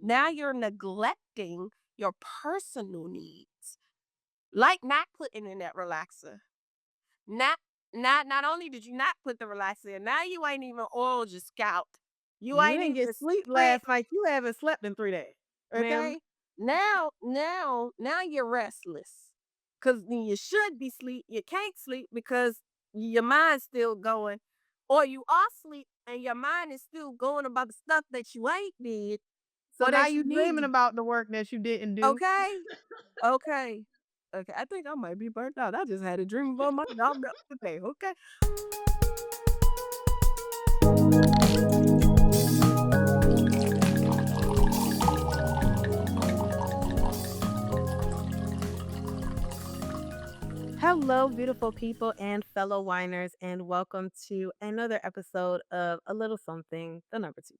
Now you're neglecting your personal needs, like not putting in that relaxer. Not not only did you not put the relaxer in, now you ain't even oiled your scalp. You You ain't didn't get even sleep spread, last night. You haven't slept in 3 days. Okay? okay? Now you're restless. Cause you should be sleep. You can't sleep because your mind's still going. Or you are asleep and your mind is still going about the stuff that you ain't did So or now that you you need dreaming to. about the work that you didn't do. Okay? Okay. Okay. I think I might be burnt out. I just had a dream about my job the other day. Okay. Hello, beautiful people and fellow whiners, and welcome to another episode of A Little Something, the number two.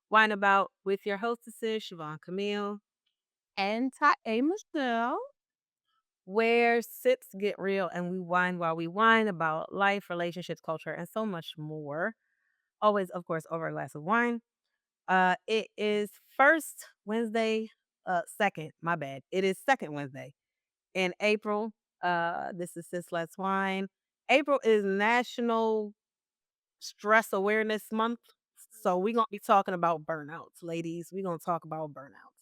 Wine About with your hostesses, Siobhan Camille, Anti-A Michelle. where sips get real and we wine while we whine about life, relationships, culture, and so much more. Always, of course, over a glass of wine. It is first Wednesday, second, my bad. It is second Wednesday in April. This is Sis Let's Wine. April is National Stress Awareness Month. So we're gonna be talking about burnouts, ladies. We're gonna talk about burnouts.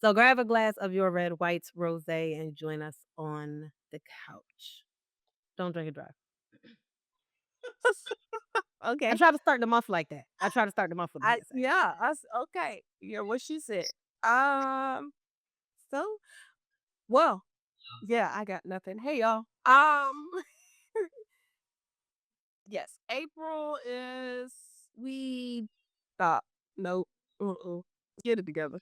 So grab a glass of your red, white, rosé and join us on the couch. Don't drink it dry. I Okay. try to start the month like that. I try to start the month with a PSA. Okay. Yeah, what she said. Um, so well, yeah, I got nothing. Hey y'all. Yes, April is we stop. Nope. Get it together.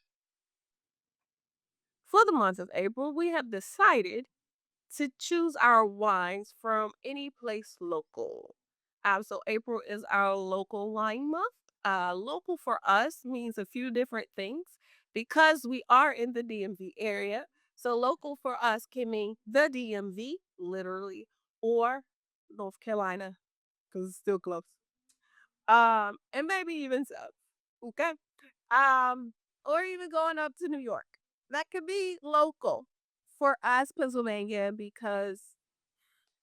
For the month of April, we have decided to choose our wines from any place local. So April is our local wine month. Local for us means a few different things because we are in the DMV area. So local for us can mean the DMV, literally, or North Carolina, because it's still close. And maybe even so. Okay. Um, or even going up to New York. That could be local for us, Pennsylvania, because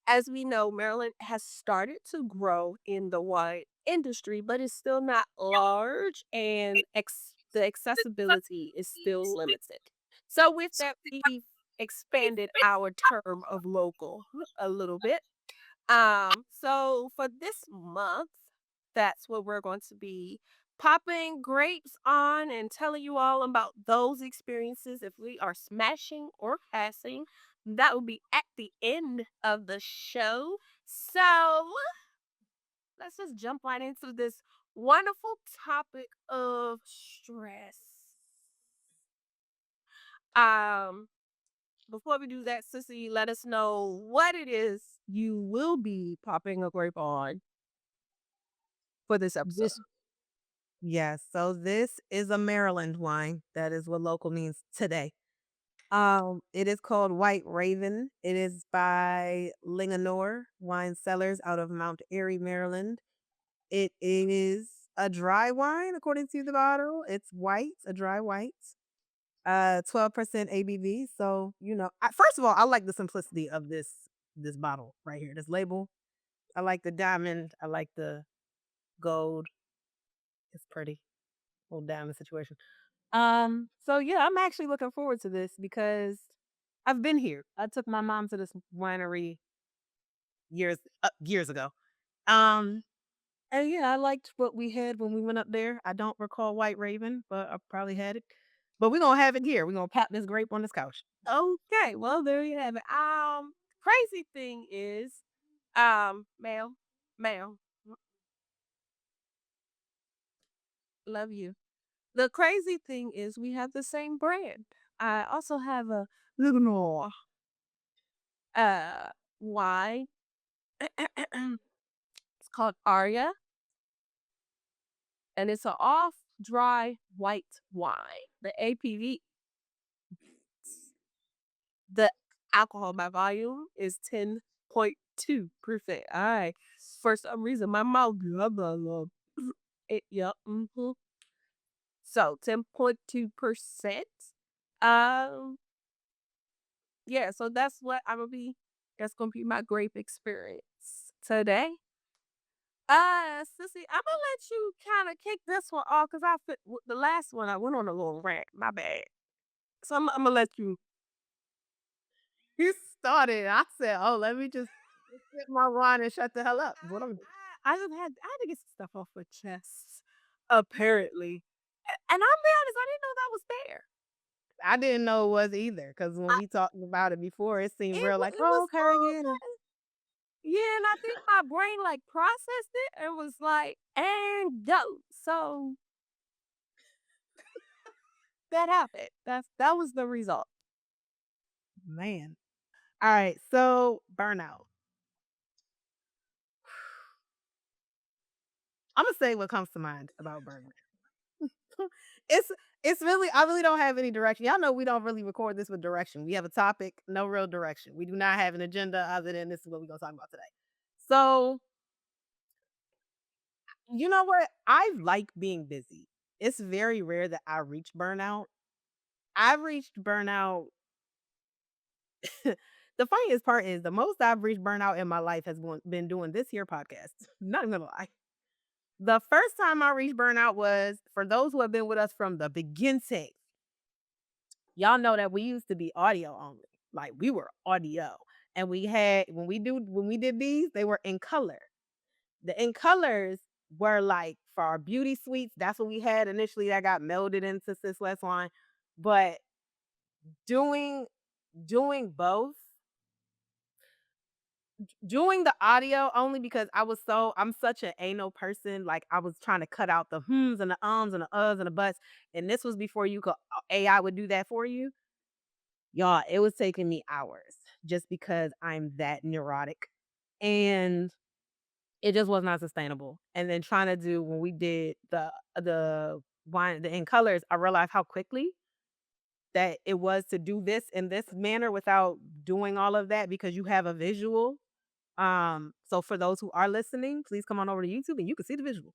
as we know, Maryland has started to grow in the wine industry, but it's still not large and the accessibility is still limited. So, with that, we've expanded our term of local a little bit. So for this month, that's what we're going to be popping grapes on and telling you all about those experiences. If we are smashing or passing, that will be at the end of the show. So let's just jump right into this wonderful topic of stress. Um, Before we do that, Sissy, let us know what it is you will be popping a grape on for this episode. This Yes, so this is a Maryland wine. That is what local means today. It is called White Raven. It is by Linganore Wine Cellars out of Mount Airy, Maryland. It is a dry wine according to the bottle. It's white, a dry white. 12% ABV. So, first of all, I like the simplicity of this bottle right here, this label. I like the diamond. I like the gold. It's pretty. Little diamond situation. So yeah, I'm actually looking forward to this because I've been here. I took my mom to this winery years ago. Um, and yeah, I liked what we had when we went up there. I don't recall White Raven, but I probably had it. But we're gonna have it here. We're gonna pop this grape on this couch. Okay, well there you have it. Crazy thing is, male, male, love you. The crazy thing is we have the same brand. I also have a little more wine. It's called Aria, and it's an off dry white wine. The APV, the alcohol by volume is 10.2%. All right. For some reason, my mouth blah blah blah. It, yep. So 10.2%. Um, yeah, so that's gonna be my grape experience today. Sissy, I'm gonna let you kind of kick this one off because the last one I went on a little rant. My bad. So I'm gonna let you. You started. I said, "Oh, let me just sip my wine and shut the hell up." What I'm I had to get some stuff off my chest. Apparently, and I'll be honest, I didn't know that was there. I didn't know it was either because when I, we talked about it before, it seemed real like, it "Oh, was okay, I get it." so yeah, and I think my brain like processed it and was like, and go. So that happened. That was the result. Man. All right, so burnout. Imma say what comes to mind about burnout. It's it's really I really don't have any direction. Y'all know we don't really record this with direction. We have a topic, no real direction. We do not have an agenda other than this is what we're gonna talk about today. So, you know what? I like being busy. It's very rare that I reach burnout. I've reached burnout. The funniest part is the most I've reached burnout in my life has been doing this here podcast. Not even gonna lie. The first time I reached burnout was for those who have been with us from the beginning. Y'all know that we used to be audio only. Like we were audio. And we had when we did these, they were in color. The in colors were like for our beauty suites. That's what we had initially that got melded into Sis West Line. But doing doing both, doing the audio only because I'm such an anal person. Like I was trying to cut out the hms and the ums and the uhs and the buts. And this was before you could AI would do that for you. Y'all, it was taking me hours just because I'm that neurotic, and it just was not sustainable. And then trying to do when we did the wine the in colors, I realized how quickly that it was to do this in this manner without doing all of that because you have a visual. So for those who are listening, please come on over to YouTube and you can see the visual.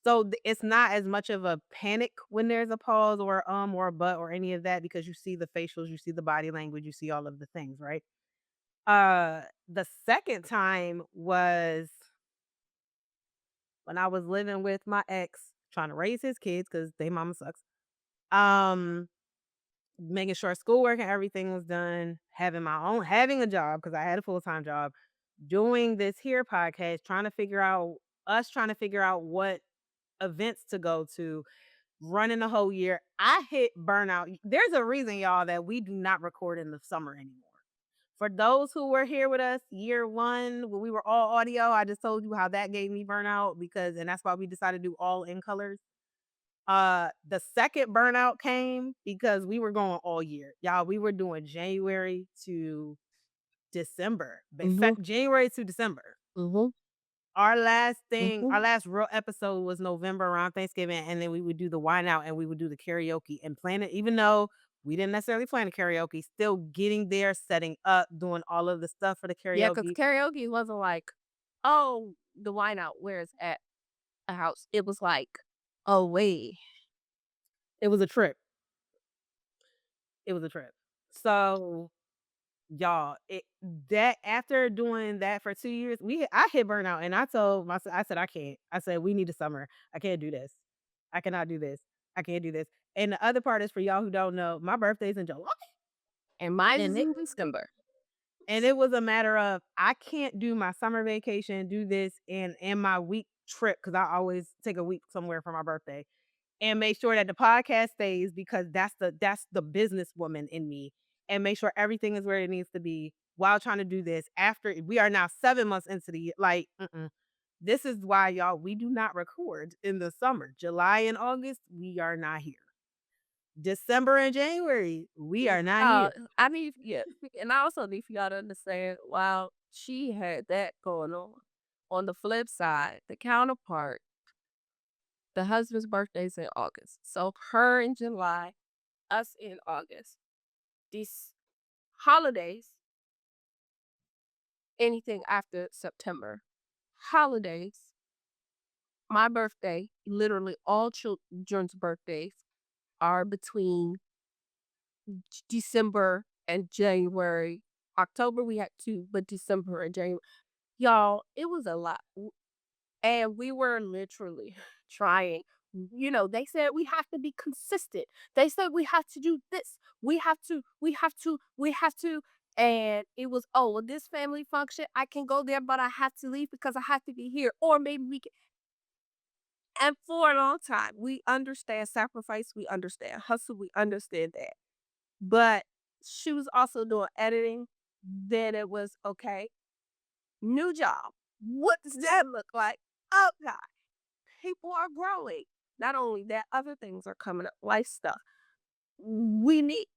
So it's not as much of a panic when there's a pause or a but or any of that because you see the facials, you see the body language, you see all of the things, right? The second time was when I was living with my ex, trying to raise his kids because they mama sucks. Um, Making sure schoolwork and everything was done, having a job because I had a full-time job, doing this here podcast, trying to figure out what events to go to, running the whole year. I hit burnout. There's a reason, y'all, that we do not record in the summer anymore. For those who were here with us year one, when we were all audio, I just told you how that gave me burnout and that's why we decided to do all in colors. The second burnout came because we were going all year. Y'all, we were doing January to December. Mhm. January to December. Mhm. Our Mhm. last real episode was November around Thanksgiving, and then we would do the wine out and we would do the karaoke and plan it, even though we didn't necessarily plan the karaoke, still getting there, setting up, doing all of the stuff for the Yeah, because karaoke. karaoke wasn't like, oh, the wine out where it's at a house. It was like, oh wait. It was a trip. It was a trip. So y'all, that after doing that for 2 years, I hit burnout and I told myself, I said, I can't. I said, we need a summer. I can't do this. I cannot do this. I can't do this. And the other part is for y'all who don't know, my birthday's in July. And mine is And it in December. and it was a matter of I can't do my summer vacation, do this and my week trip because I always take a week somewhere for my birthday and make sure that the podcast stays because that's the businesswoman in me and make sure everything is where it needs to be while trying to do this after we are now 7 months into the year. Like, this is why y'all we do not record in the summer. July and August, we are not here. December and January, we are not here. I need yeah, and I also need for y'all to understand while she had that going on the flip side, the counterpart, the husband's birthday's in August. So her in July, us in August. These holidays, anything after September, holidays, my birthday, literally all children's birthdays are between December and January. October we had 2, but December and January. Y'all, it was a lot. And we were literally trying. They said we have to be consistent. They said we have to do this. We have to. And it was, oh, well, this family function, I can go there, but I have to leave because I have to be here. Or maybe we can. And for a long time, we understand sacrifice, we understand hustle, we understand that. But she was also doing editing. Then it was okay, new job. What does that look like? Oh God, people are growing. Not only that, other things are coming up, life stuff. We need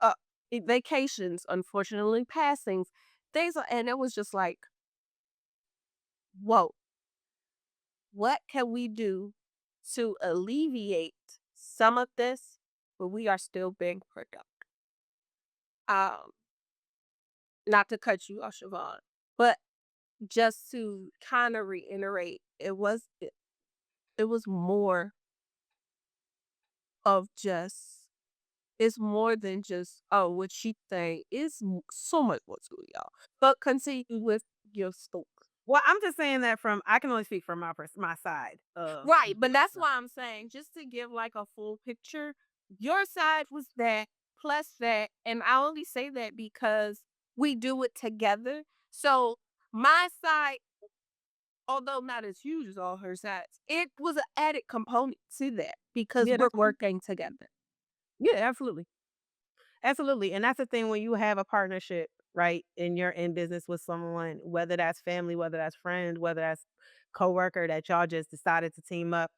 uh vacations, unfortunately, passings, things and it was just like, whoa, what can we do to alleviate some of this, but we are still being productive. Um, Not to cut you off, Siobhan, but just to kind of reiterate, it was more of just it's more than just, oh, what she think. It's so much more to it, y'all. But continue with your story. Well, I'm just saying that from I can only speak from my side of Right, but this. that's why I'm saying, just to give like a full picture, your side was that plus that, and I only say that because we do it together. So my side, although not as huge as all her sides, it was an added component to that because Yeah, we're that's fine. working together. Yeah, absolutely. Absolutely. And that's the thing when you have a partnership, right? And you're in business with someone, whether that's family, whether that's friends, whether that's coworker that y'all just decided to team up.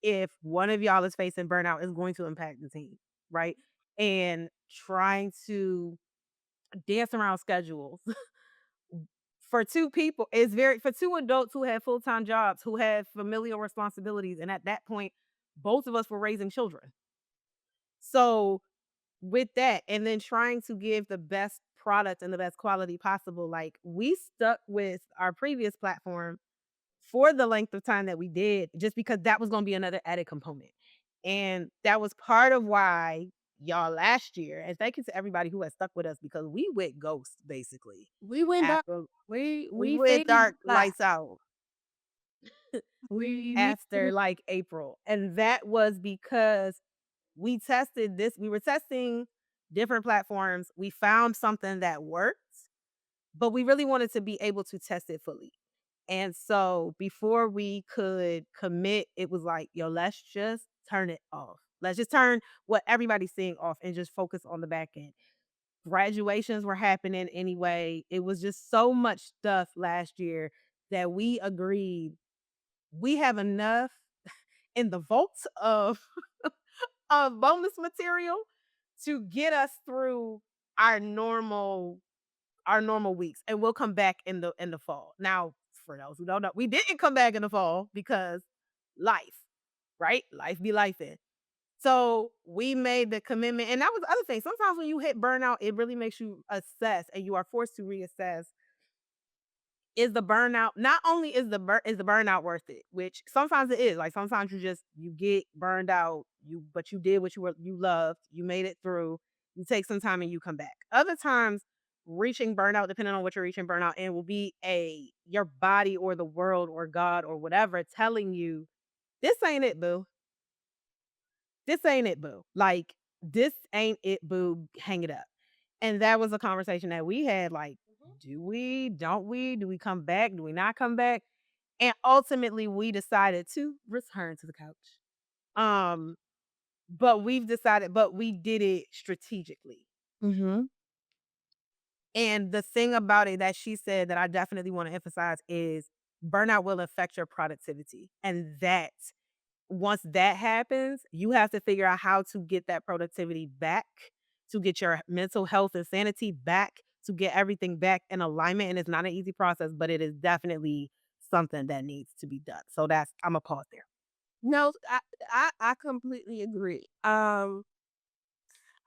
If one of y'all is facing burnout, it's going to impact the team, right? And trying to dance around schedules for two people is very for two adults who have full-time jobs, who have familial responsibilities. And at that point, both of us were raising children. So with that, and then trying to give the best product and the best quality possible, like, we stuck with our previous platform for the length of time that we did, just because that was gonna be another added component, and that was part of why y'all last year, and thank you to everybody who has stuck with us because we went ghost, basically, We went dark. after We we went faded dark, black. lights out We after, like, April, and that was because we were testing different platforms. We found something that worked, but we really wanted to be able to test it fully. And so before we could commit, it was like, yo, let's just turn it off. Let's just turn what everybody's seeing off and just focus on the back end. Graduations were happening anyway. It was just so much stuff last year that we agreed we have enough in the vault of bonus material to get us through our normal our normal weeks, and we'll come back in the fall. Now, for those who don't know, we didn't come back in the fall because life, right? Life be life in. So we made the commitment, and that was the other thing. Sometimes when you hit burnout, it really makes you assess, and you are forced to reassess, is the burnout not only is the burnout worth it, which sometimes it is. Like, sometimes you get burned out, but you did what you loved, you made it through, you take some time and you come back. Other times, reaching burnout, depending on what you're reaching burnout in, will be a your body or the world or God or whatever telling you, "This ain't it, boo. This ain't it, boo. Like, this ain't it, boo. Hang it up." And that was a conversation that we had, like, Mhm. do we? Don't we? Do we come back? Do we not come back? And ultimately, we decided to return to the couch. Um, but we did it strategically. Mhm. And the thing about it that she said that I definitely want to emphasize is burnout will affect your productivity. And that once that happens, you have to figure out how to get that productivity back, to get your mental health and sanity back, to get everything back in alignment. And it's not an easy process, but it is definitely something that needs to be done. So that's I'm a pause there. No, I completely agree.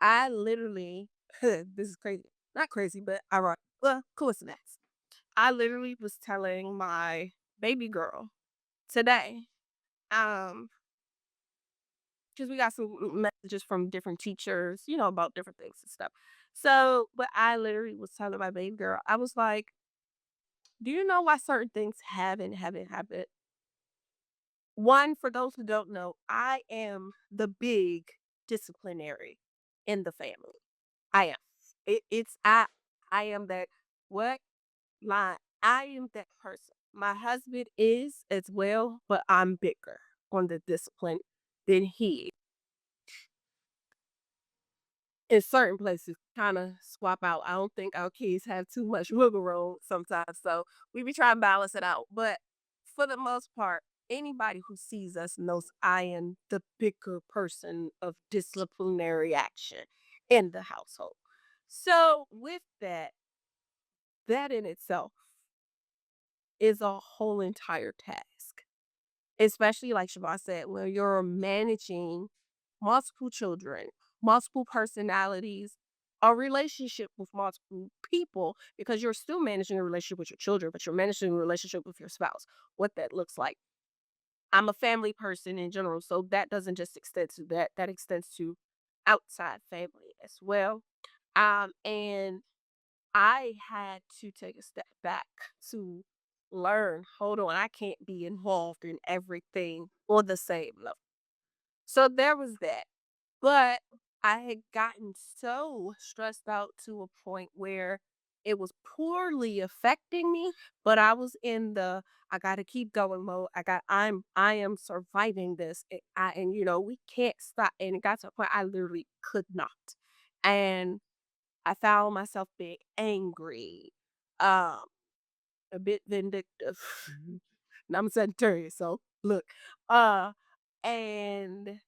I literally this is crazy. Not crazy, but ironic. Well, coincidence. I literally was telling my baby girl today. Um, because we got some messages from different teachers, about different things and stuff. So, but I literally was telling my baby girl, I was like, "Do you know why certain things haven't happened?" One, for those who don't know, I am the big disciplinary in the family. I am. I am that what line. I am that person. My husband is as well, but I'm bigger on the discipline than he in certain places kind of swap out. I don't think our kids have too much wiggle room sometimes. So we be trying to balance it out. But for the most part, anybody who sees us knows I am the bigger person of disciplinary action in the household. So with that, that in itself is a whole entire task. Especially like Siobhan said, when you're managing multiple children, multiple personalities, a relationship with multiple people, because you're still managing a relationship with your children, but you're managing a relationship with your spouse, what that looks like. I'm a family person in general, so that doesn't just extend to that, that extends to outside family as well. And I had to take a step back to learn, hold on, I can't be involved in everything on the same level. So there was that. But I had gotten so stressed out to a point where it was poorly affecting me, but I was in the I gotta keep going mode. I am surviving this. And we can't stop. And it got to a point I literally could not. And I found myself being angry, um, a bit vindictive. And I'm a Sagittarius, so look. Uh and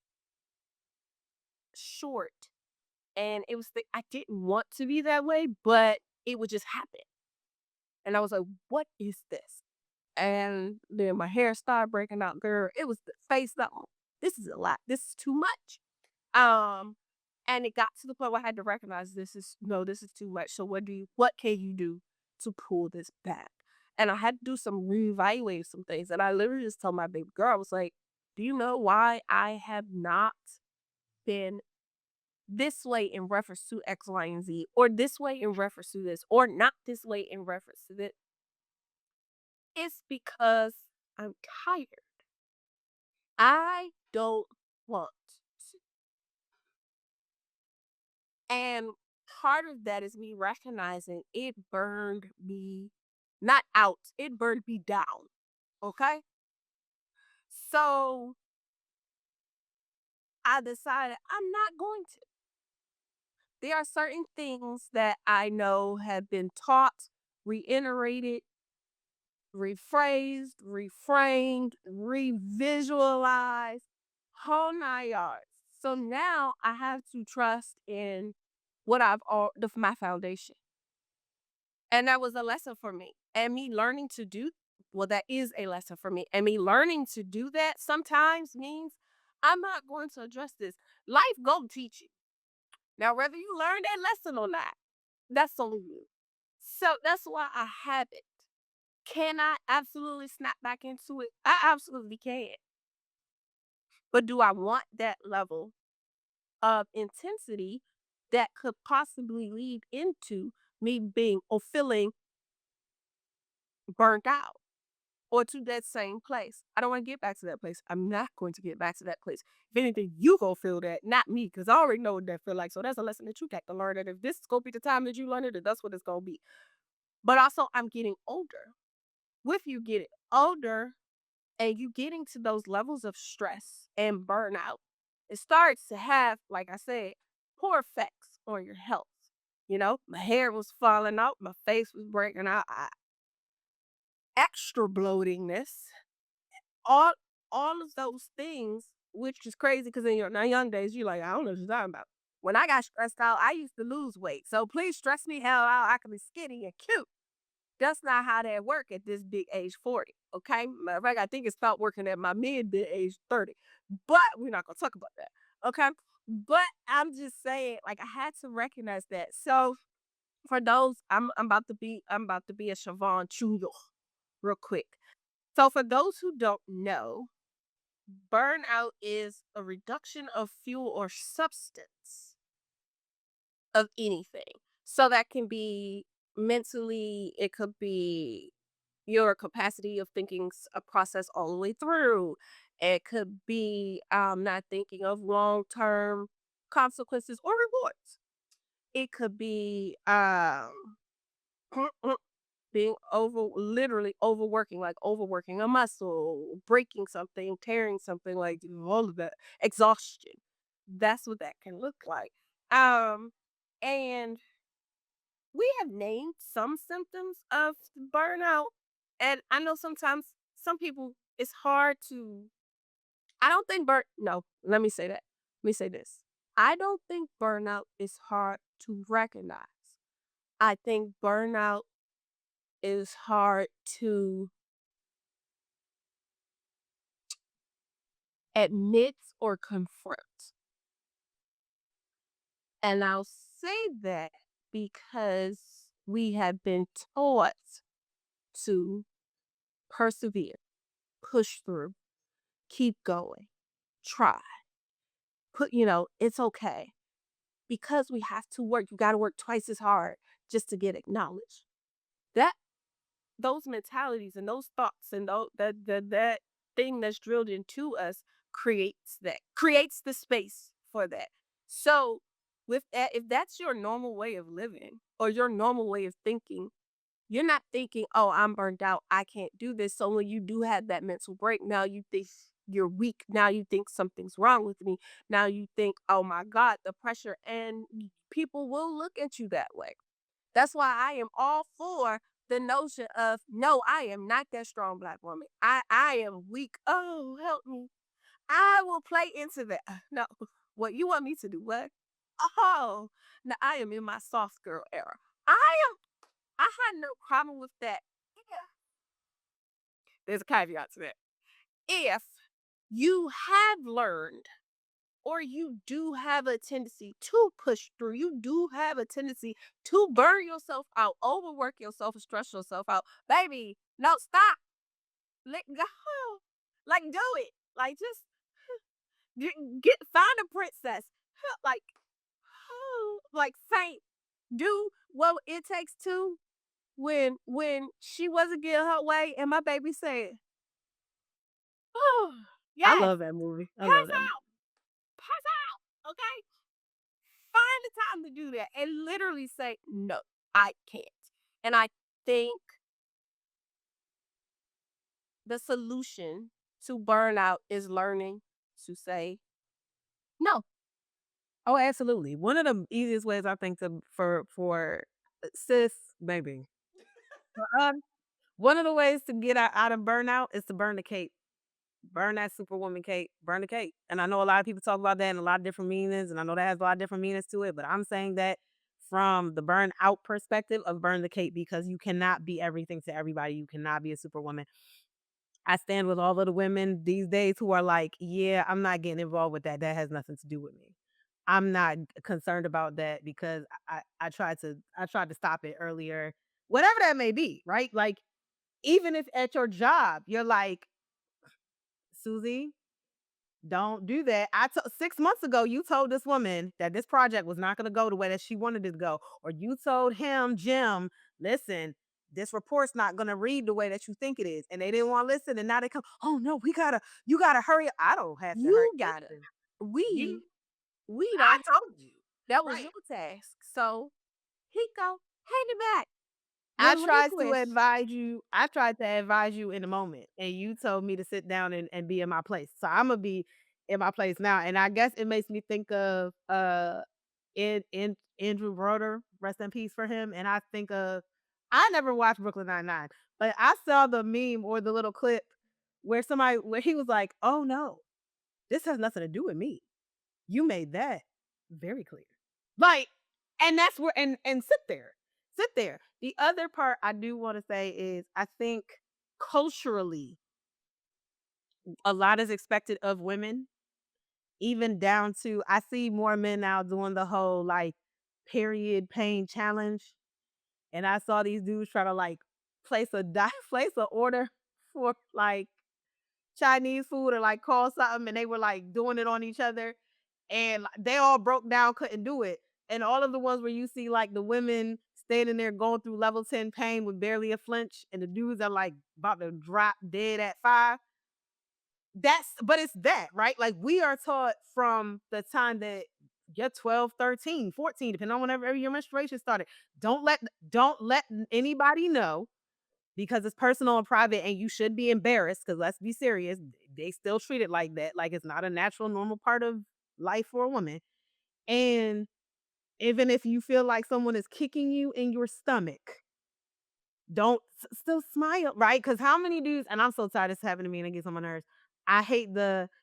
short. And it was I didn't want to be that way, but it would just happen. And I was like, what is this? And then my hair started breaking out, girl. It was the face that this is a lot. This is too much. Um, and it got to the point where I had to recognize this is no, this is too much. So what can you do to pull this back? And I had to do some reevaluate some things. And I literally just told my baby girl, I was like, do you know why I have not been this way in reference to X, Y, and Z, or this way in reference to this, or not this way in reference to this? It's because I'm tired. I don't want to. And part of that is me recognizing it burned me not out, it burned me down. Okay. So I decided I'm not going to. There are certain things that I know have been taught, reiterated, rephrased, reframed, revisualized, whole 9 yards. So now I have to trust in what my foundation. And that was a lesson for me. And me learning to do, well, that is a lesson for me. And me learning to do that sometimes means I'm not going to address this. Life go teach you. Now, whether you learn that lesson or not, that's on you. So that's why I have it. Can I absolutely snap back into it? I absolutely can. But do I want that level of intensity that could possibly lead into me being or feeling burnt out or to that same place? I don't want to get back to that place. I'm not going to get back to that place. If anything, you go feel that, not me, because I already know what that feel like. So that's a lesson that you got to learn. That if this is gonna be the time that you learn it, then that's what it's gonna be. But also, I'm getting older. With you getting older, and you getting to those levels of stress and burnout, it starts to have, like I said, poor effects on your health. My hair was falling out, my face was breaking out, extra bloatingness, all all of those things, which is crazy because in your young days, you're like, I don't know what you're talking about. When I got stressed out, I used to lose weight. So please stress me hell out. I can be skinny and cute. That's not how that work at this big age 40, okay? Matter of fact, I think it stopped working at my mid age 30, but we're not gonna talk about that, okay? But I'm just saying, like, I had to recognize that. So for those, I'm about to be a Siobhan Jr. real quick. So for those who don't know, Burnout is a reduction of fuel or substance of anything. So that can be mentally, it could be your capacity of thinking a process all the way through. It could be not thinking of long term consequences or rewards. It could be being literally overworking, like overworking a muscle, breaking something, tearing something, like all of that exhaustion. That's what that can look like. Um, and we have named some symptoms of burnout. And I know sometimes some people it's hard to I don't think no, let me say that. Let me say this. I don't think burnout is hard to recognize. I think burnout is hard to admit or confront. And I'll say that because we have been taught to persevere, push through, keep going, try, it's okay. Because we have to work, you got to work twice as hard just to get acknowledged. That those mentalities and those thoughts and that thing that's drilled into us creates the space for that. So with that, if that's your normal way of living or your normal way of thinking, you're not thinking, oh, I'm burned out, I can't do this. So when you do have that mental break, now you think you're weak, now you think something's wrong with me, now you think, oh my god, the pressure, and people will look at you that way. That's why I am all for the notion of, no, I am not that strong black woman. I am weak. Oh, help me. I will play into that. No, what you want me to do? What? Oh, now I am in my soft girl era. I am. I had no problem with that. Yeah. There's a caveat to that. If you have learned or you do have a tendency to push through, you do have a tendency to burn yourself out, overwork yourself, and stress yourself out, baby, no, stop. Let go. Like, do it. Like, just find a princess. Like, like, faint. Do what it takes to when she wasn't getting her way, and my baby said, "Oh, I yes, love that movie. I pass love that movie. out, pass out." Okay, find the time to do that and literally say, "No, I can't." And I think the solution to burnout is learning to say no. Oh, absolutely. One of the easiest ways I think to for sis, baby. For us, one of the ways to get out of burnout is to burn the cape. Burn that superwoman cape. Burn the cape. And I know a lot of people talk about that in a lot of different meanings, and I know that has a lot of different meanings to it. But I'm saying that from the burnout perspective of burn the cape because you cannot be everything to everybody. You cannot be a superwoman. I stand with all of the women these days who are like, yeah, I'm not getting involved with that. That has nothing to do with me. I'm not concerned about that because I tried to stop it earlier. Whatever that may be, right? Like even if at your job you're like, Susie, don't do that. 6 months ago, you told this woman that this project was not going to go the way that she wanted it to go, or you told him, Jim, listen, this report's not going to read the way that you think it is, and they didn't want to listen, and now they come, oh no, you gotta hurry up. I don't have to hurry. You gotta. Listen, you, We we I don't. told you, That was right? your task. So he go, hand it back. I Relinquish. tried to advise you in the moment, and you told me to sit down and be in my place. So Imma be in my place now, and I guess it makes me think of, in Andrew Broder, rest in peace for him, and I think of I never watched Brooklyn Nine-Nine, but I saw the meme or the little clip where he was like, "Oh, no, this has nothing to do with me. You made that very clear." Like, and that's where and sit there. Sit there. The other part I do wanna say is I think culturally, a lot is expected of women, even down to I see more men now doing the whole, like, period pain challenge, and I saw these dudes try to, like, place a order for, like, Chinese food or like call something and they were like doing it on each other and they all broke down, couldn't do it. And all of the ones where you see like the women standing there going through level 10 pain with barely a flinch and the dudes are like about to drop dead at 5. But it's that, right? Like we are taught from the time that you're 12, 13, 14, depending on whenever your menstruation started. Don't let anybody know because it's personal and private and you should be embarrassed because let's be serious, they still treat it like that, like it's not a natural, normal part of life for a woman. And even if you feel like someone is kicking you in your stomach, don't still smile, right? Because how many dudes, and I'm so tired of this happening to me and it gets on my nerves. I hate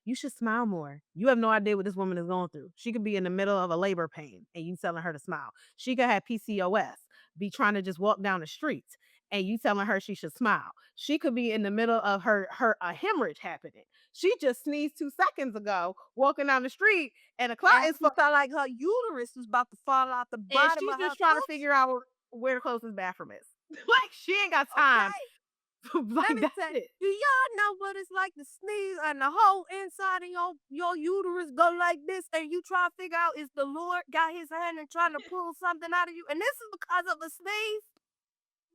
you should smile more. You have no idea what this woman is going through. She could be in the middle of a labor pain and you telling her to smile. She could have PCOS, be trying to just walk down the street and you telling her she should smile. She could be in the middle of her a hemorrhage happening. She just sneezed 2 seconds ago, walking down the street, and a clot And is she felt like her uterus was about to fall out the and bottom she's of her just trying to coochie. figure out where the closest bathroom is. Like she ain't got time. Okay. Let Like me that's tell you, it. do y'all know what it's like to sneeze and the whole inside of your uterus go like this and you try to figure out is the Lord got his hand and trying to pull something out of you and this is because of a sneeze?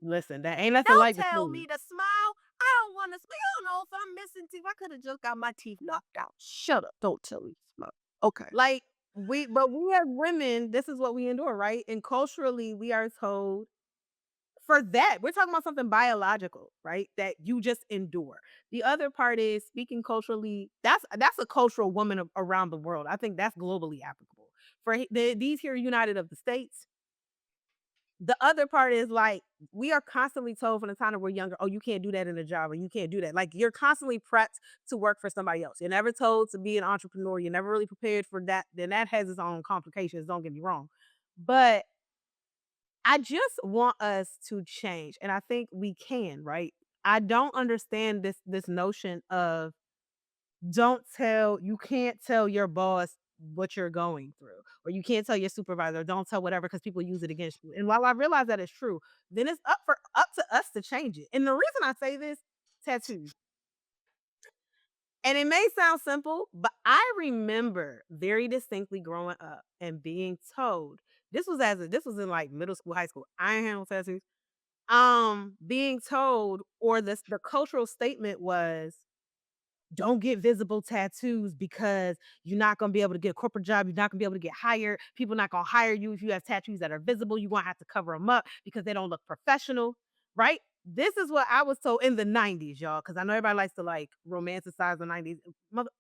Listen, that ain't nothing Don't like the tell smooth. me to smile. I don't want to smile. I don't know if I'm missing teeth. I could have just got my teeth knocked out. Shut up. Don't tell me to smile. Okay. Like we as women, this is what we endure, right? And culturally, we are told for that. We're talking about something biological, right? That you just endure. The other part is speaking culturally. That's a cultural woman around the world. I think that's globally applicable. These here United of the States, the other part is like we are constantly told from the time that we're younger, oh, you can't do that in a job or you can't do that. Like you're constantly prepped to work for somebody else. You're never told to be an entrepreneur. You're never really prepared for that. Then that has its own complications. Don't get me wrong. But I just want us to change. And I think we can, right? I don't understand this notion of you can't tell your boss what you're going through, or you can't tell your supervisor, don't tell whatever because people use it against you. And while I realize that is true, then it's up to us to change it. And the reason I say this, tattoos. And it may sound simple, but I remember very distinctly growing up and being told this was in like middle school, high school. I ain't had no tattoos. Being told or the cultural statement was don't get visible tattoos because you're not gonna be able to get a corporate job. You're not gonna be able to get hired. People not gonna hire you if you have tattoos that are visible. You're gonna have to cover them up because they don't look professional, right? This is what I was told in the 90s, y'all, because I know everybody likes to like romanticize the 90s.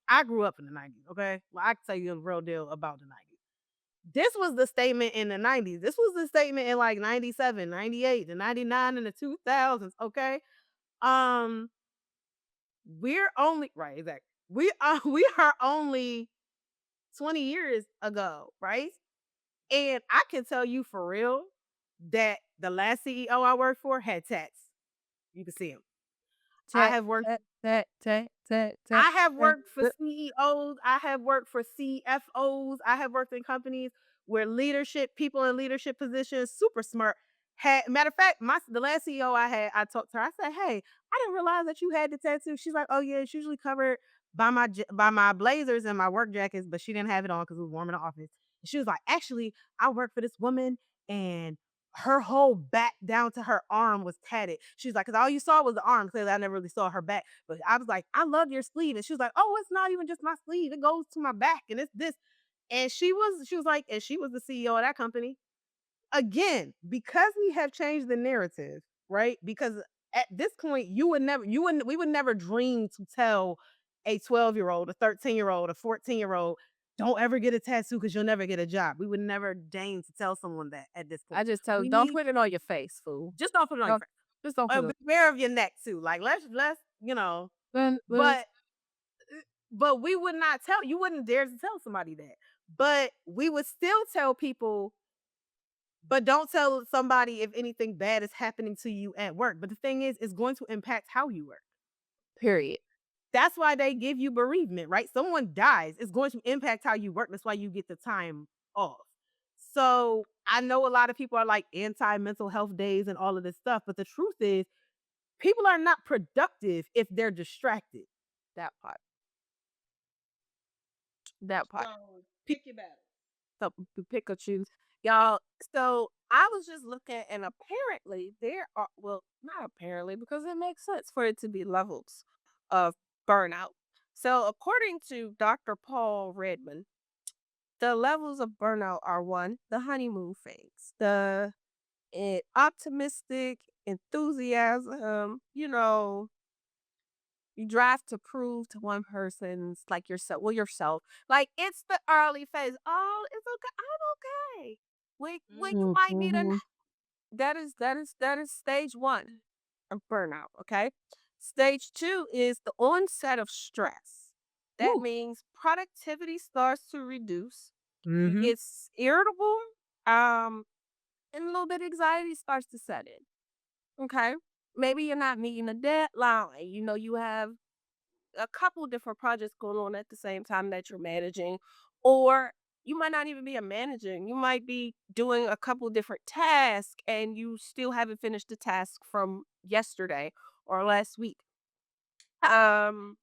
I grew up in the 90s, okay? Well, I can tell you the real deal about the 90s. This was the statement in the 90s. This was the statement in like 97, 98, the 99, and the 2000s, okay? Um, we're only right, exactly. We are only 20 years ago, right? And I can tell you for real that the last CEO I worked for had tats. You can see him. I Tat, have worked tat, tat, tat, tat, tat, I have tat. worked for CEOs, I have worked for CFOs, I have worked in companies where people in leadership positions, super smart. Matter of fact, the last CEO I had, I talked to her. I said, "Hey, I didn't realize that you had the tattoo." She's like, "Oh yeah, it's usually covered by by my blazers and my work jackets, but she didn't have it on because it was warm in the office." And she was like, "Actually, I work for this woman, and her whole back down to her arm was tatted." She's like, "Cause all you saw was the arm. Clearly, I never really saw her back." But I was like, "I love your sleeve." And she was like, "Oh, it's not even just my sleeve. It goes to my back and it's this." And she was like, and she was the CEO of that company. Again, because we have changed the narrative, right? Because at this point, we would never dream to tell a 12-year-old, a 13-year-old, a 14-year-old, don't ever get a tattoo because you'll never get a job. We would never deign to tell someone that at this I point. just tell We don't need put it on your face, fool. just don't put it on your Don't face. just don't put it. Beware of your neck too. Like let's Then but but we would not tell you wouldn't dare to tell somebody that. But we would still tell people, but don't tell somebody if anything bad is happening to you at work. But the thing is, it's going to impact how you work. period. That's why they give you bereavement, right? Someone dies, it's going to impact how you work. That's why you get the time off. So I know a lot of people are like anti mental health days and all of this stuff, but the truth is, people are not productive if they're distracted. That part. That part. So pick your battle. So pick or choose. Y'all, so I was just looking and apparently there are well, not apparently because it makes sense for it to be levels of burnout. So according to Dr. Paul Redman, the levels of burnout are one, the honeymoon phase, the optimistic enthusiasm, you drive to prove to one person's like yourself, well, yourself. Like it's the early phase. Oh, it's okay. I'm okay. When you might need a Mhm. that is stage one of burnout. Okay. Stage two is the onset of stress. That Woo. means productivity starts to reduce. You Mhm. get irritable, um, and a little bit of anxiety starts to set in. Okay. Maybe you're not meeting a deadline. You have a couple different projects going on at the same time that you're managing, or you might not even be a managing. You might be doing a couple different tasks and you still haven't finished the task from yesterday or last week. Um,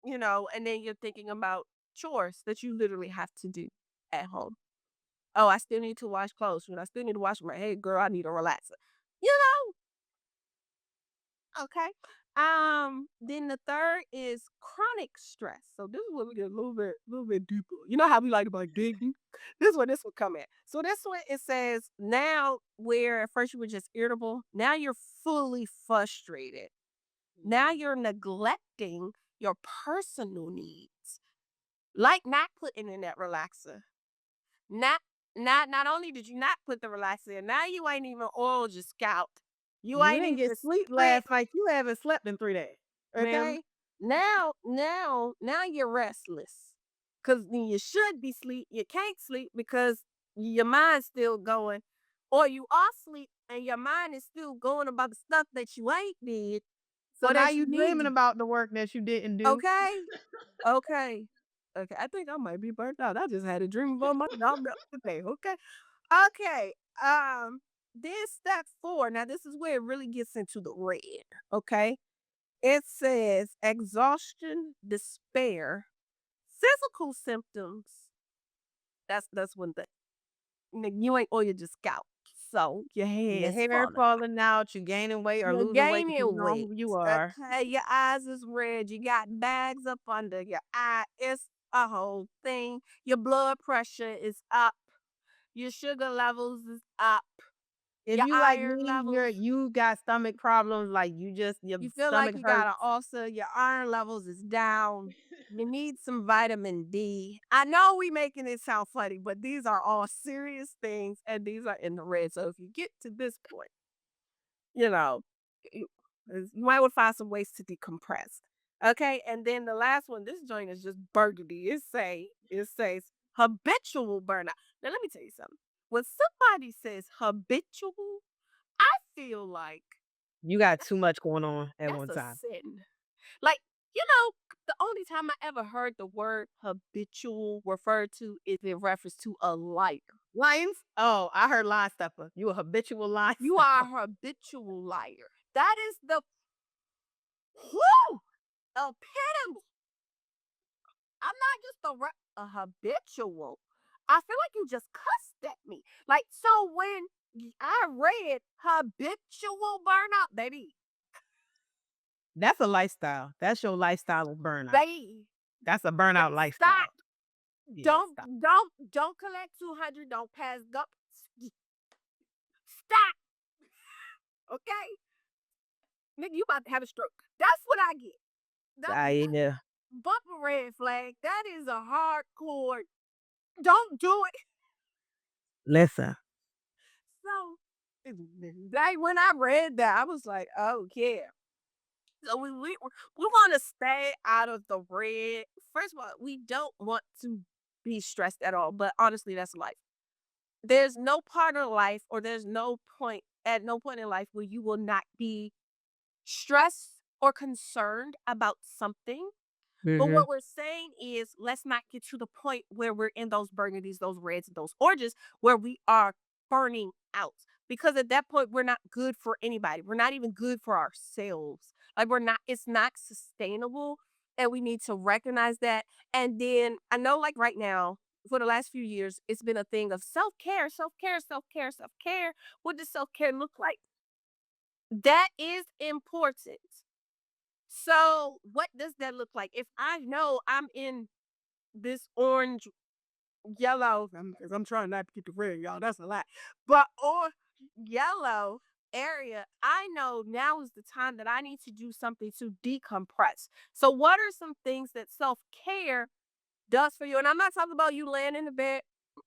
and then you're thinking about chores that you literally have to do at home. Oh, I still need to wash clothes. I still need to wash my hair. Girl, I need a relaxer. You Okay. Then the third is chronic stress. So this is where we get a little bit deeper. You know how we like to like dig deep? This is where this will come in. So this one it says now where at first you were just irritable, now you're fully frustrated. Now you're neglecting your personal needs. Like not putting in that relaxer. Not not only did you not put the relaxer in, now you ain't even oiled your scalp. You You ain't didn't even get sleep split. last night. You haven't slept in 3 days, ma'am. Okay. Now you're restless. Cause you should be sleep. You can't sleep because your mind's still going. Or you are asleep and your mind is still going about the stuff that you ain't did So or now that you you need dreaming to. about the work that you didn't do. Okay. Okay. Okay. I think I might be burnt out. I just had a dream about my job the other day. Okay. Okay. Then step four. Now this is where it really gets into the red. Okay. It says exhaustion, despair, physical symptoms. That's one thing. You ain't oil your scalp. So your Your hair's hair falling out. falling out, you gaining weight or You're losing weight gaining depending on weight. who you are. Okay. Your eyes is red. You got bags up under your eye. It's a whole thing. Your blood pressure is up. Your sugar levels is up. If Your you like iron me, levels. you got stomach problems, like you just your You feel like stomach you got an hurts. ulcer, your iron levels is down. You need some vitamin D. I know we making it sound funny, but these are all serious things and these are in the red. So if you get to this point, you know, you, you might want to find some ways to decompress. Okay. And then the last one, this joint is just burgundy. It says habitual burnout. Now let me tell you something. When somebody says habitual, I feel like You got too much going on at that's one a time. sin. Like, you know, the only time I ever heard the word habitual referred to is in reference to a liar. Lions? Oh, I heard line stepper. You a habitual line You are stepper. a habitual liar. That is the whoo epitome. I'm not just a habitual. I feel like you just cussed at me. Like, so when I read habitual burnout, baby, That's a lifestyle. That's your lifestyle of burnout. baby, That's a burnout stop. lifestyle. Yeah, Don't stop. don't don't collect 200. Don't pass go. Stop. Okay, nigga, you about to have a stroke. That's what I get. That Yeah. bumper red flag. That is a hardcore. Don't do it. Listen, So, like when I read that, I was like, oh yeah. So we want to stay out of the red. First of all, we don't want to be stressed at all. But honestly, that's life. There's no part of life, or there's no point at no point in life where you will not be stressed or concerned about something. But mhm, what we're saying is let's not get to the point where we're in those burgundies, those reds, and those oranges where we are burning out. Because at that point, we're not good for anybody. We're not even good for ourselves. Like it's not sustainable. and we need to recognize that. And then I know, like right now, for the last few years, it's been a thing of self care, self care, self care, self care. What does self care look like? That is important. So, what does that look like? If I know I'm in this orange, yellow, because I'm trying not to get the red, y'all, that's a lot. But or yellow area, I know now is the time that I need to do something to decompress. So, what are some things that self care does for you? And I'm not talking about you laying in the bed.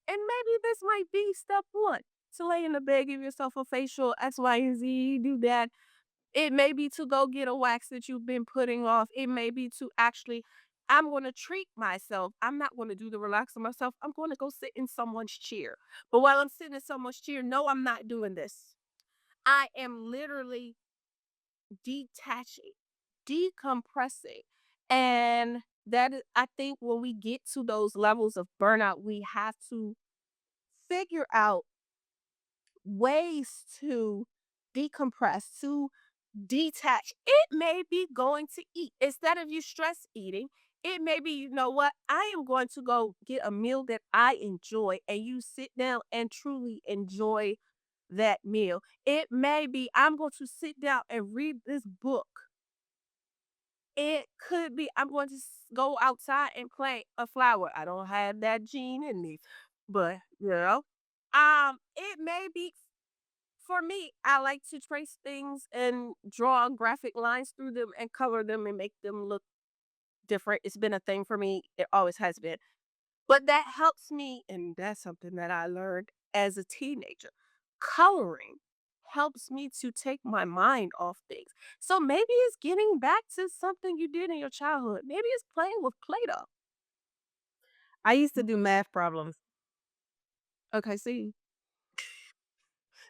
And maybe this might be step one to lay in the bed, give yourself a facial X, Y, and Z, do that. It may be to go get a wax that you've been putting off. It may be to actually, I'm going to treat myself. I'm not going to do the relax on myself. I'm going to go sit in someone's chair. But while I'm sitting in someone's chair, no, I'm not doing this. I am literally detaching, decompressing. And that is, I think when we get to those levels of burnout, we have to figure out ways to decompress, to detach. It may be going to eat. Instead of you stress eating, it may be, you know what? I am going to go get a meal that I enjoy, and you sit down and truly enjoy that meal. It may be, I'm going to sit down and read this book. It could be, I'm going to go outside and plant a flower. I don't have that gene in me, but it may be, for me, I like to trace things and draw graphic lines through them and color them and make them look different. It's been a thing for me. It always has been. But that helps me, and that's something that I learned as a teenager. Coloring helps me to take my mind off things. So maybe it's getting back to something you did in your childhood. Maybe it's playing with Play-Doh. I used to do math problems. Okay, see.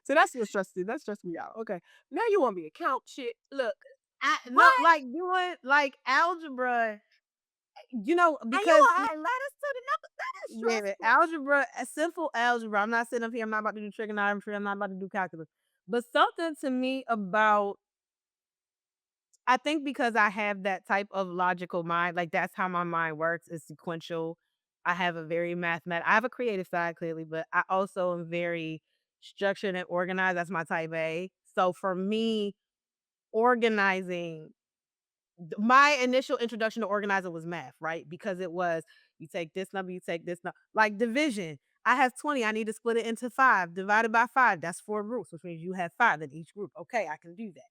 So that's what stressed me out. Okay. Now you want me to count shit. Look, I no, what? like doing like algebra, And you because add letters to the number? That is baby, stressful. algebra, a simple algebra. I'm not sitting up here. I'm not about to do trigonometry. I'm not about to do calculus. But something to me about, I think because I have that type of logical mind, like that's how my mind works, is sequential. I have a very mathematical, I have a creative side clearly, but I also am very structured and organized. That's my type A. So for me, organizing, my initial introduction to organizing was math, right? Because it was, you take this number, you take this number, like division. I have 20. I need to split it into five. Divided by five, that's four groups, which means you have five in each group. Okay, I can do that.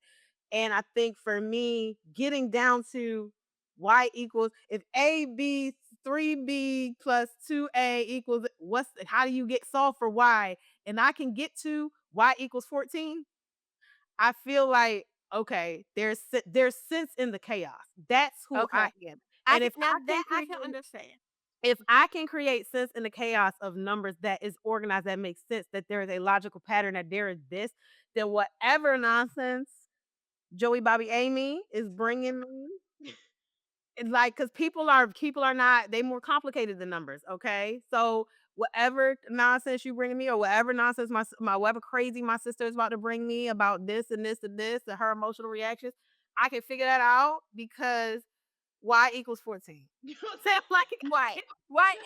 And I think for me, getting down to y equals, if AB 3B plus 2A equals, how do you get solve for y? And I can get to y equals 14. I feel like, okay, there's sense in the chaos. That's who I Okay. am. I And can now that I can understand. if I can create sense in the chaos of numbers that is organized, that makes sense, that there is a logical pattern, that there is this, then whatever nonsense Joey Bobby Amy is bringing me, it's like, because people are not, they more complicated than numbers, okay? So whatever nonsense you bring me, or whatever nonsense my whatever crazy my sister is about to bring me about this and this and this and her emotional reactions, I can figure that out because y equals 14. You know what I'm saying? Like, Right. Right.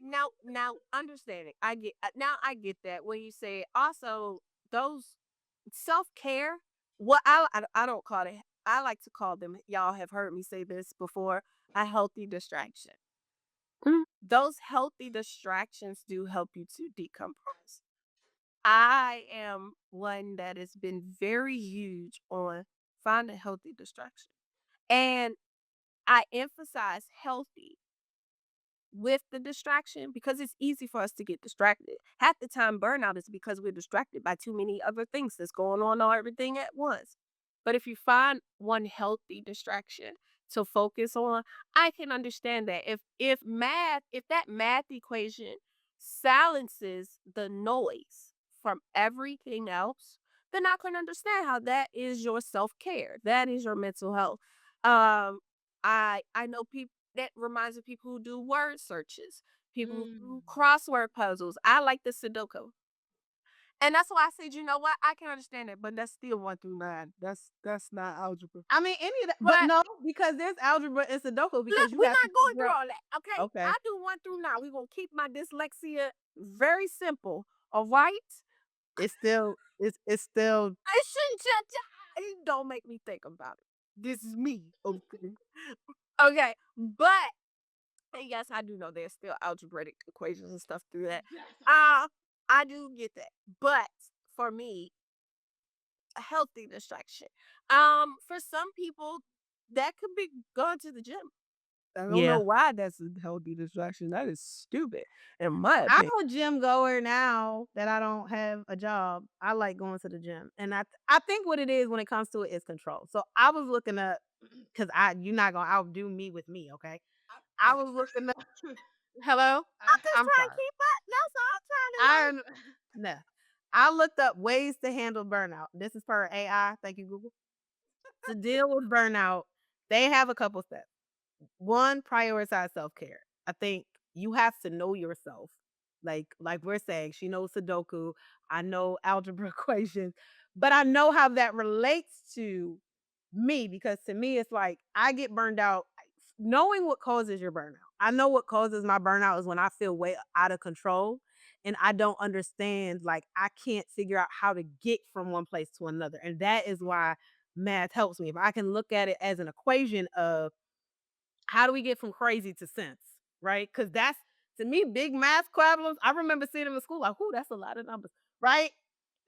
And now understanding. I get now I get that when you say also those self-care, what I don't call it. I like to call them, y'all have heard me say this before, a healthy distraction. Those healthy distractions do help you to decompress. I am one that has been very huge on find a healthy distraction. And I emphasize healthy with the distraction because it's easy for us to get distracted. Half the time, burnout is because we're distracted by too many other things that's going on or everything at once. But if you find one healthy distraction to focus on, I can understand that. If that math equation silences the noise from everything else, then I can understand how that is your self-care. That is your mental health. Um, I know people that reminds me of people who do word searches, people who do Mm. crossword puzzles. I like the Sudoku. And that's why I said, you know what? I can understand it, but that's still 1 through 9. That's not algebra. I mean, any of that, but But no, because there's algebra and Sudoku look, because you we're have to not going figure through out. all that. Okay. Okay, I do 1 through 9. We're gonna keep my dyslexia very simple. All right. it's still I shouldn't judge. Don't make me think about it. This is me. Okay. Okay. But and yes, I do know there's still algebraic equations and stuff through that. Uh, I do get that. But for me, a healthy distraction. For some people, that could be going to the gym. I don't know yeah. why that's a healthy distraction. That is stupid, in my I'm opinion. a gym goer now that I don't have a job. I like going to the gym, and I think what it is when it comes to it is control. So I was looking up because I you're not gonna outdo me with me, okay? I was looking up. Hello, I'm just I'm trying to sorry. keep up. That's all I'm trying to I like. no. I looked up ways to handle burnout. This is per AI. Thank you, Google. To deal with burnout, they have a couple steps. One, prioritize self-care. I think you have to know yourself. Like we're saying, she knows Sudoku, I know algebra equations, but I know how that relates to me because to me it's like I get burned out knowing what causes your burnout. I know what causes my burnout is when I feel way out of control and I don't understand like I can't figure out how to get from one place to another. And that is why math helps me. If I can look at it as an equation of how do we get from crazy to sense, right? Because that's to me big math problems. I remember seeing them in school like, "Ooh, that's a lot of numbers," right?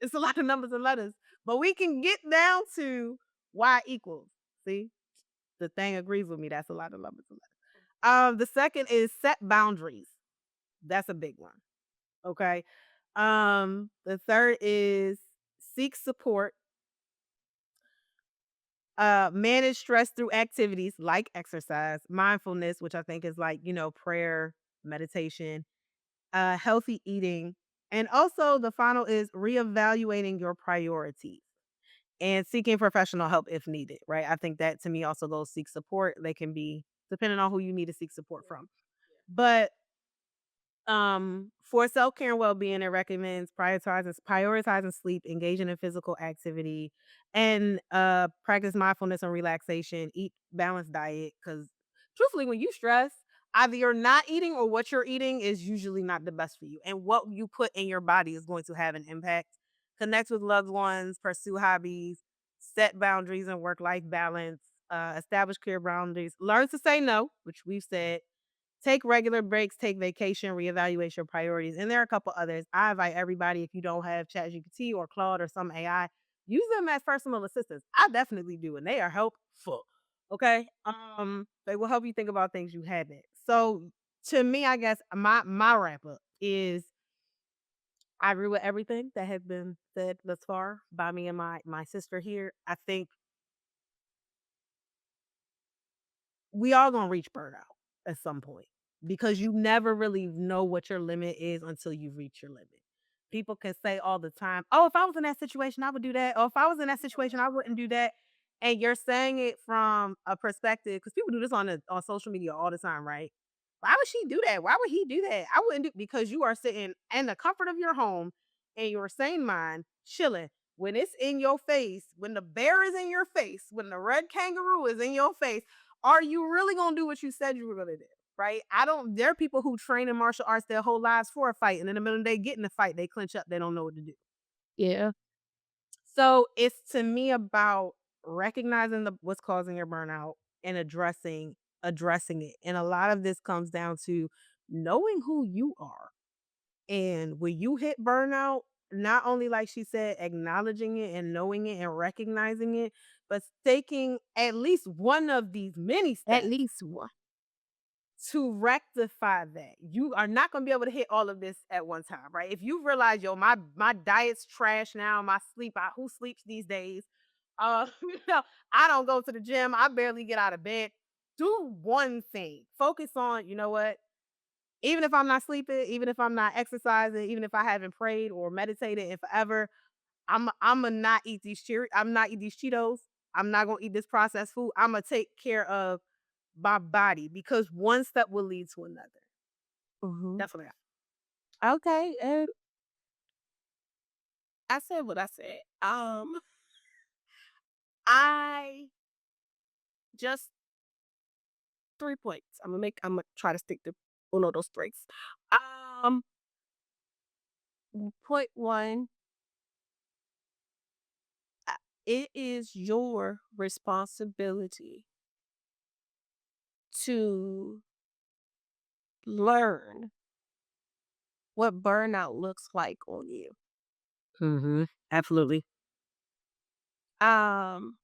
It's a lot of numbers and letters, but we can get down to y equals. See, the thing agrees with me. That's a lot of numbers and letters. The second is set boundaries. That's a big one. Okay. The third is seek support. Manage stress through activities like exercise, mindfulness, which I think is like, prayer, meditation, healthy eating. And also the final is reevaluating your priorities and seeking professional help if needed, right? I think that to me also goes seek support. They can be depending on who you need to seek support from. But for self-care and well-being, it recommends prioritizing sleep, engaging in physical activity, and practice mindfulness and relaxation, eat balanced diet. Because truthfully, when you stress, either you're not eating or what you're eating is usually not the best for you. And what you put in your body is going to have an impact. Connect with loved ones, pursue hobbies, set boundaries and work-life balance, establish clear boundaries, learn to say no, which we've said. Take regular breaks, take vacation, reevaluate your priorities. And there are a couple others. I invite everybody, if you don't have ChatGPT or Claude or some AI, use them as personal assistants. I definitely do, and they are helpful. Okay. They will help you think about things you haven't. So to me, I guess my wrap up is I agree with everything that has been said thus far by me and my sister here. I think we all gonna reach burnout at some point because you never really know what your limit is until you reach your limit. People can say all the time, "Oh, if I was in that situation, I would do that." Or if I was in that situation, I wouldn't do that. And you're saying it from a perspective because people do this on social media all the time, right? Why would she do that? Why would he do that? I wouldn't do because you are sitting in the comfort of your home in your sane mind, chilling. When it's in your face, when the bear is in your face, when the red kangaroo is in your face, are you really gonna do what you said you were gonna do? Right? I don't there are people who train in martial arts their whole lives for a fight, and in the middle of the day, get in the fight, they clinch up, they don't know what to do. Yeah. So it's to me about recognizing what's causing your burnout and addressing it. And a lot of this comes down to knowing who you are. And when you hit burnout, not only like she said, acknowledging it and knowing it and recognizing it, but taking at least one of these many At steps least one. to rectify that. You are not gonna be able to hit all of this at one time, right? If you realize, yo, my diet's trash now, my sleep, who sleeps these days? You know, I don't go to the gym, I barely get out of bed. Do one thing. Focus on, you know what? Even if I'm not sleeping, even if I'm not exercising, even if I haven't prayed or meditated in forever, I'm not eat these I'm not eat these Cheetos. I'm not gonna eat this processed food. I'm gonna take care of my body because one step will lead to another. Mhm. Definitely. Okay. I said what I said. I just 3 points. Imma try to stick to one of those 3. Um, point 1, uh, it is your responsibility to learn what burnout looks like on you. Mhm. Absolutely. Um,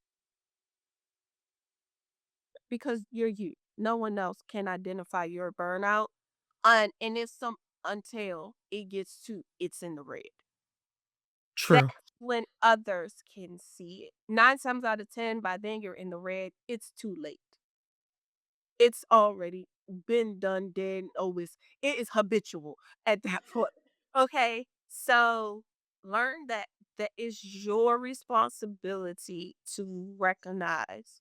because you're you. No one else can identify your burnout, and it's some until it gets to it's in the red. That's True. when others can see it. 9 times out of 10, by then you're in the red, it's too late. It's already been done, dead, it is habitual at that point. Okay? So, learn that that is your responsibility to recognize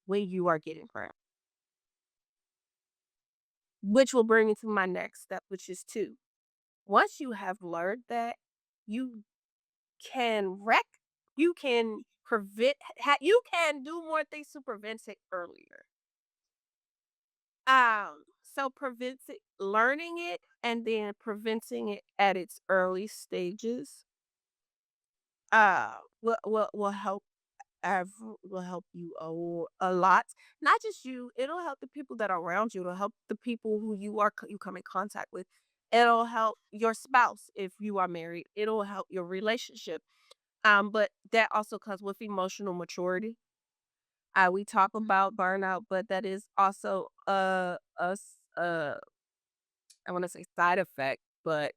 when you are getting burnt, which will bring me to my next step, which is 2. Once you have learned that, you can wreck you can you can do more things to prevent it earlier. So prevents it learning it and then preventing it at its early stages, will help will help you a lot. Not just you, it'll help the people that are around you. It'll help the people who you come in contact with. It'll help your spouse if you are married. It'll help your relationship. But that also comes with emotional maturity. We talk about burnout, but that is also I want to say side effect, but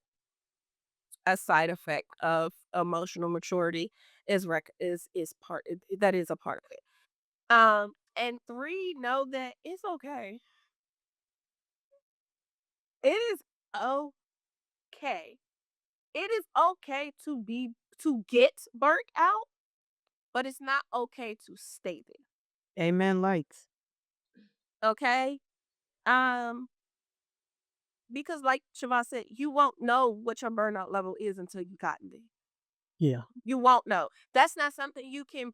a side effect of emotional maturity is part that is a part of it. And 3, know that it's okay. It is okay. It is okay to get burnt out, but it's not okay to stay there. Amen lights. Okay? Um, because like Siobhan said, you won't know what your burnout level is until you gotten there. Yeah. You won't know. That's not something you can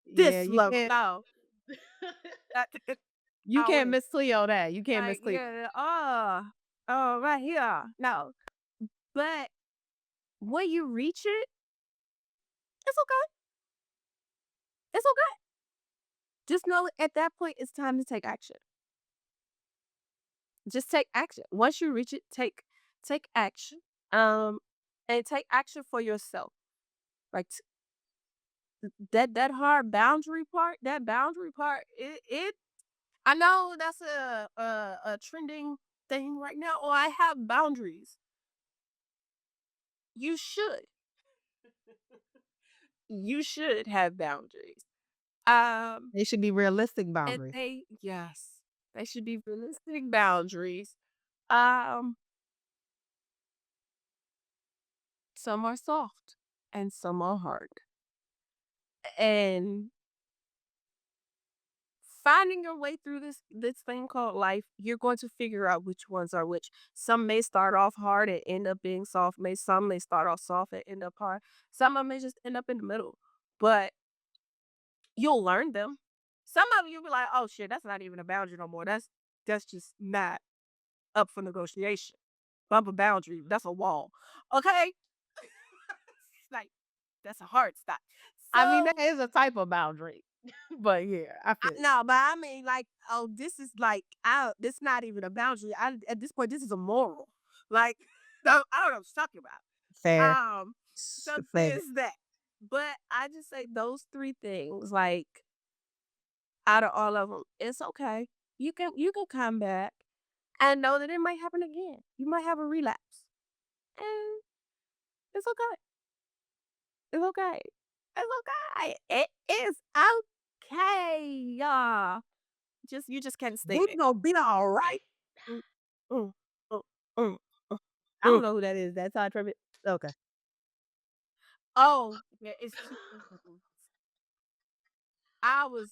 Yeah, this you level. can't No, that you I can't wish. miss Cleo that. You can't Like, miss Cleo. yeah, right here. No, but when you reach it, it's okay. It's okay. Just know at that point it's time to take action. Just take action. Once you reach it, take action. Um, and take action for yourself. Like that hard boundary part. That boundary part. It. I know that's a trending thing right now. Or I have boundaries. You should. You should have boundaries. Um, They should be realistic and boundaries. they should be realistic boundaries. Um, some are soft and some are hard. And finding your way through this thing called life, you're going to figure out which ones are which. Some may start off hard and end up being soft. Some may start off soft and end up hard. Some of them may just end up in the middle. But you'll learn them. Some of you be like, oh shit, that's not even a boundary no more. That's just not up for negotiation. Bump a boundary. That's a wall. Okay? Like, that's a hard stop. I mean, that So, is a type of boundary. But yeah, I feel you. no, but I mean, like, oh, this is like, this not even a boundary. At this point, this is a moral. Like, I don't know what you're talking about. Fair. So Fair. there's that. But I just say those 3 things, like, out of all of them, it's okay. You can come back and know that it might happen again. You might have a relapse, and it's okay. It's okay. It's okay. It is okay, y'all. You just can't stay We there. gonna be all right. Mm, mm, mm, mm, mm, I don't mm. know who that is. That's Todd Tribbett? Okay. Oh, yeah, it's too. I was.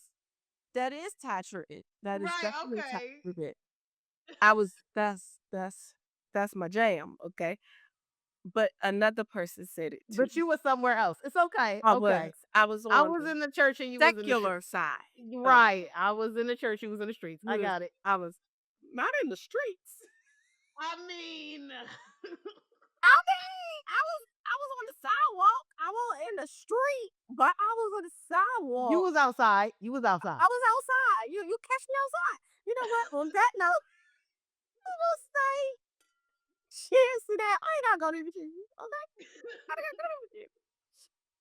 That is Tatcher. That is Right, definitely okay. Tatcher. I was. That's my jam. Okay. but another person said it too. But you were somewhere else. It's okay. I was. Okay. I was I on was the in the church and you was in the street. secular side of Right. I was in the church, you was in the streets. I this. got it. I was not in the streets. I mean, I was on the sidewalk. I wasn't in the street, but I was on the you sidewalk. was outside. You was outside. I was outside. You catch me outside. You know what? On that note, we will say cheers to that. I ain't not gonna with you. Okay? I ain't gonna with you.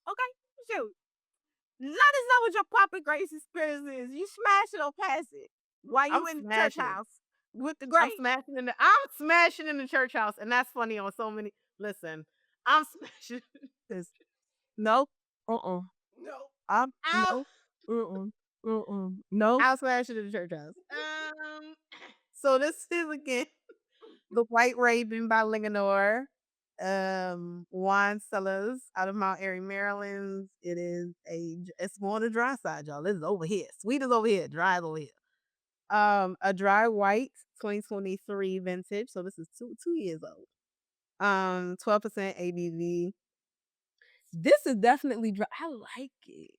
Okay? Shoot. Let us know what your Papa Grace experience is. You smash it or pass it while I'm you in the church smashing. house with the I'm grace. smashing in the I'm smashing in the church house, and that's funny on so many. Listen, I'm smashing. 'Cause no, No, I'm I'm no, no. I'm smashing in the church house. So this is again the White Raven by Linganore. Wine cellars out of Mount Airy, Maryland. It's more on the dry side, y'all. This is over here. Sweet is over here, dry is over here. A dry white 2023 vintage. So this is 2 years old. 12% ABV. This is definitely dry. I like it.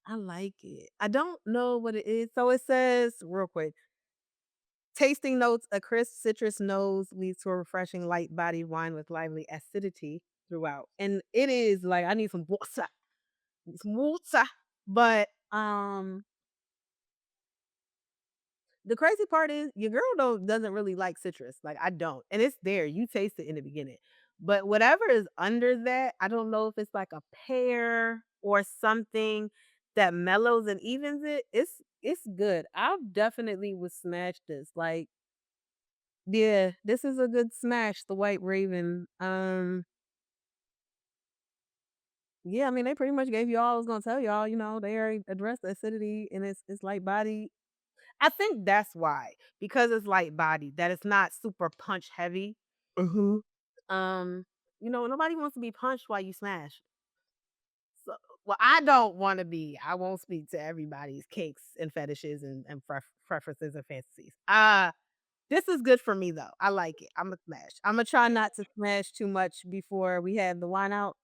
I like it. I don't know what it is. So it says real quick. Tasting notes, a crisp citrus nose leads to a refreshing light bodied wine with lively acidity throughout. And it is like I need some water. Some water. But the crazy part is your girl doesn't really like citrus. Like I don't. And it's there. You taste it in the beginning. But whatever is under that, I don't know if it's like a pear or something that mellows and evens it. It's good. I definitely would smash this. Like, yeah, this is a good smash, the White Raven. Yeah, I mean, they pretty much gave you all I was gonna tell y'all, they already addressed the acidity and it's light body. I think that's why, because it's light body, that it's not super punch heavy. Mhm. Um, nobody wants to be punched while you smash. So, well, I don't want to be. I won't speak to everybody's kinks and fetishes and preferences and fantasies. This is good for me though. I like it. I'm a smash. I'm gonna try not to smash too much before we have the wine out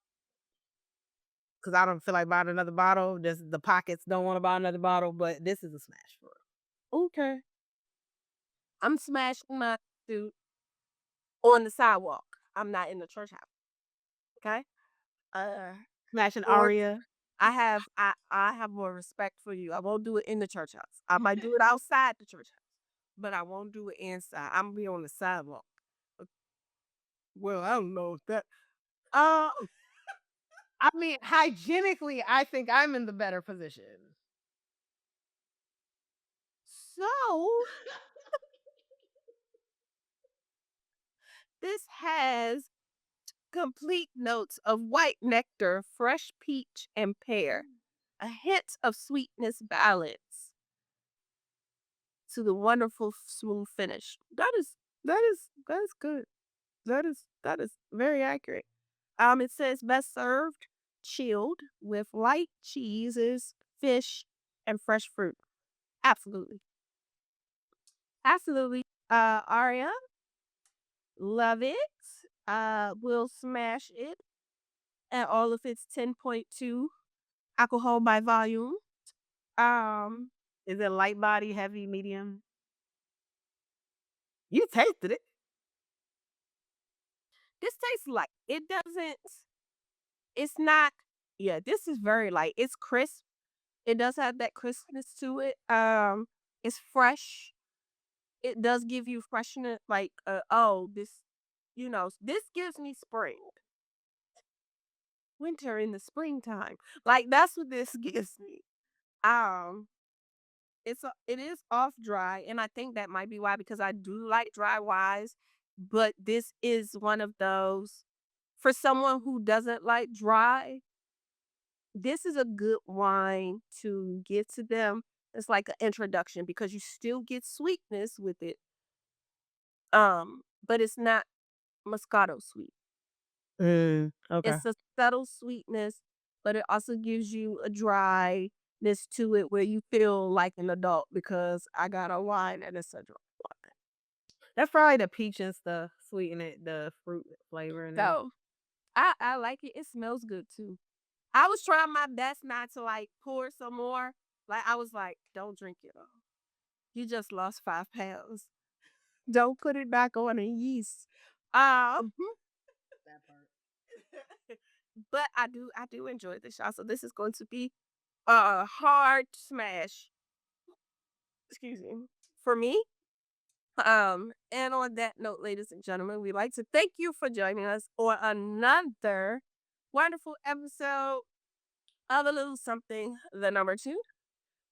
because I don't feel like buying another bottle. Just the pockets don't want to buy another bottle, but this is a smash for Okay. I'm smashing my suit on the sidewalk. I'm not in the church house. Okay. Uh, smashing Lord, Aria. I have more respect for you. I won't do it in the church house. I might do it outside the church house, but I won't do it inside. I'm gonna be on the sidewalk. Uh, Well, I don't know if that. Uh, I mean, hygienically, I think I'm in the better position. so this has complete notes of white nectar, fresh peach, and pear. A hint of sweetness balance to the wonderful smooth finish. That is good. That is very accurate. It says best served chilled with light cheeses, fish, and fresh fruit. Absolutely. Absolutely. Aria, love it. Will smash it at all of its 10.2 alcohol by volume. Um, Is it light body, heavy, medium? You tasted it. this tastes like it doesn't. It's not. Yeah, this is very light. It's crisp. It does have that crispness to it. It's fresh. It does give you freshness. Like, oh, this gives me spring, winter in the springtime. Like that's what this gives me. Um, it is off dry, and I think that might be why because I do like dry wines, but this is one of those for someone who doesn't like dry. This is a good wine to give to them. It's like an introduction because you still get sweetness with it. But it's not Moscato sweet. Okay. It's a subtle sweetness, but it also gives you a dryness to it where you feel like an adult because I got a wine and it's a dry wine. That's probably the peach and stuff. sweeten it, the fruit flavor in there. So I like it. It smells good too. I was trying my best not to like pour some more. Like I was like, don't drink it all. You just lost 5 pounds. Don't put it back on in yeast. Um, That part. but I do enjoy the shot. So this is going to be a hard smash. Excuse me. For me. And on that note, ladies and gentlemen, we'd like to thank you for joining us on another wonderful episode of a little something, the number two.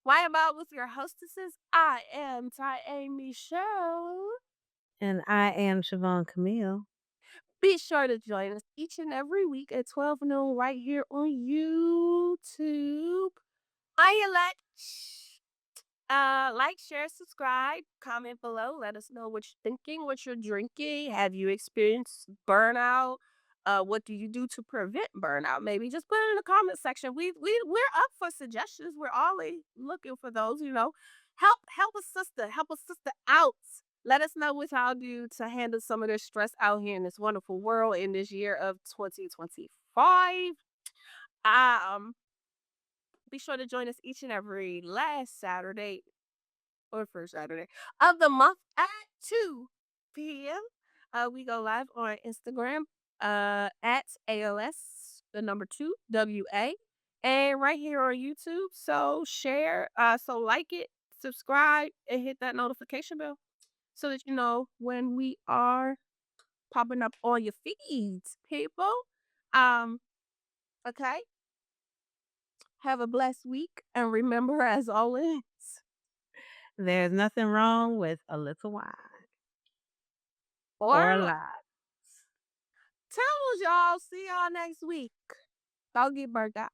Why about with your hostesses? I am Ty A. Michelle. And I am Siobhan Camille. Be sure to join us each and every week at 12 noon right here on YouTube. I like, share, subscribe, comment below. Let us know what you're thinking, what you're drinking. Have you experienced burnout? What do you do to prevent burnout? Maybe just put it in the comment section. We're up for suggestions. We're always looking for those. Help a sister out. Let us know what y'all do to handle some of this stress out here in this wonderful world in this year of 2025. Um, be sure to join us each and every last Saturday or first Saturday of the month at 2 p.m. We go live on Instagram at ALS, the number two, WA, and right here on YouTube. So share, so like it, subscribe, and hit that notification bell so that you know when we are popping up on your feeds, people. Um, okay. Have a blessed week. And remember, as always, There's nothing wrong with a little wine or a or lot. tell us, y'all. See y'all next week. Don't get burnt out.